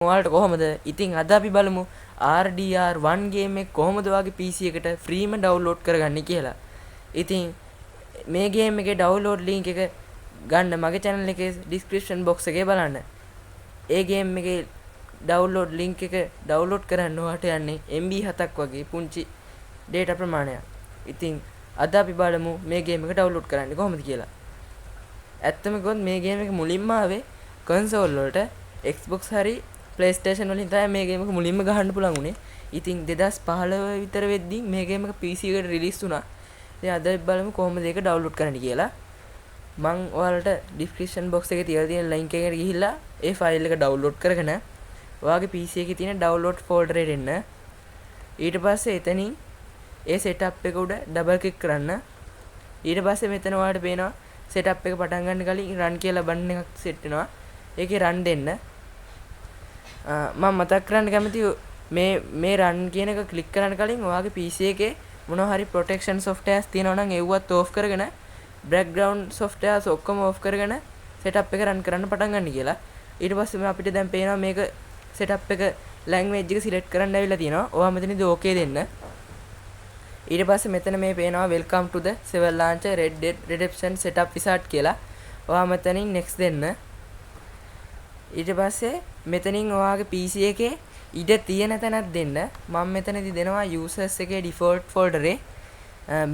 ඔයාලට කොහොමද? ඉතින් අද අපි බලමු RDR1 ගේම් එක කොහොමද ඔයාගේ PC එකට ෆ්‍රීම ඩවුන්ලෝඩ් කරගන්නේ කියලා. ඉතින් මේ ගේම් එකේ ඩවුන්ලෝඩ් ලින්ක් එක ගන්න මගේ channel එකේ description box එකේ බලන්න. ඒ ගේම් එකේ ඩවුන්ලෝඩ් ලින්ක් එක ඩවුන්ලෝඩ් කරන්න ඔයාලට යන්නේ MB 7ක් වගේ පුංචි data ප්‍රමාණයක්. ඉතින් අද අපි බලමු මේ ගේම් එක ඩවුන්ලෝඩ් කරන්නේ කොහොමද කියලා. ඇත්තම කිව්වොත් මේ ගේම් එක මුලින්ම ආවේ console වලට Xbox හරි PlayStation වලින් තමයි මේ ගේම් එක මුලින්ම ගහන්න පුළුවන් උනේ. ඉතින් 2015 විතර වෙද්දී මේ ගේම් එක PC එකට රිලීස් වුණා. ඉතින් අද බලමු කොහොමද ඒක ඩවුන්ලෝඩ් කරන්න කියලා. මම ඔයාලට description box එකේ තියලා තියෙන link එකට ගිහිල්ලා ඒ ෆයිල් එක ඩවුන්ලෝඩ් කරගෙන ඔයාගේ PC එකේ තියෙන download folder එකට එන්න. ඊට පස්සේ එතනින් ඒ setup එක උඩ double click කරන්න. ඊට පස්සේ මෙතන ඔයාලට පේනවා setup එක පටන් ගන්න කලින් run කියලා බටන් එකක් set වෙනවා. ඒකේ run දෙන්න. මම මතක් කරන්න කැමති මේ run කියන එක ක්ලික් කරන්න කලින් ඔයාගේ PC එකේ මොනවා හරි protection softwares තියෙනවා නම් ඒවත් off කරගෙන background softwares ඔක්කොම off කරගෙන setup එක run කරන්න පටන් ගන්න කියලා. ඊට පස්සේ අපිට දැන් පේනවා මේක setup එක language එක select කරන්න ඇවිල්ලා තියෙනවා. ඔයා මෙතනදී okay දෙන්න. ඊට පස්සේ මෙතන මේ පේනවා welcome to the Seven Launcher Red Dead Redemption setup wizard කියලා. ඔයා මෙතනින් next දෙන්න. ඊට පස්සේ මෙතනින් ඔයාගේ PC එකේ ඉඩ තියෙන තැනක් දෙන්න. මම මෙතනදී දෙනවා users එකේ default folder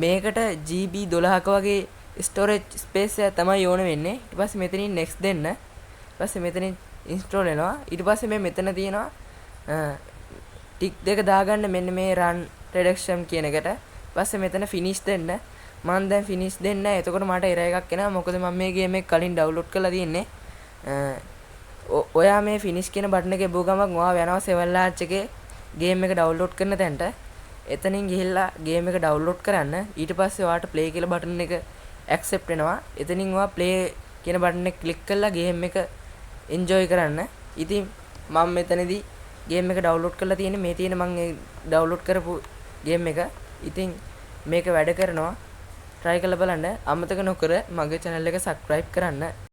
මේකට GB 12ක වගේ storage space එක තමයි ඕන වෙන්නේ. ඊට පස්සේ මෙතනින් next දෙන්න. ඊට පස්සේ මෙතනින් install වෙනවා. ඊට පස්සේ මේ මෙතන තියෙනවා tick දෙක දාගන්න මෙන්න මේ run reduction කියන එකට. ඊට පස්සේ මෙතන finish දෙන්න. මම දැන් finish දෙන්න. එතකොට මට error එකක් එනවා. මොකද මම මේ game එක කලින් download කරලා තියෙන්නේ. ඔයා මේ finish කියන බටන් එක එබුව ගමන් ඔයා යනවා Seven Launch එකේ game එක download කරන තැනට. එතනින් ගිහිල්ලා game එක download කරන්න. ඊට පස්සේ ඔයාට play කියලා බටන් එක accept වෙනවා. එතනින් ඔයා play කියන බටන් එක click කරලා game එක enjoy කරන්න. ඉතින් මම මෙතනදී game එක download කරලා තියෙන්නේ මේ තියෙන මම download කරපු game එක. ඉතින් මේක වැඩ කරනවා. try කරලා බලන්න. අමතක නොකර මගේ channel එක subscribe කරන්න.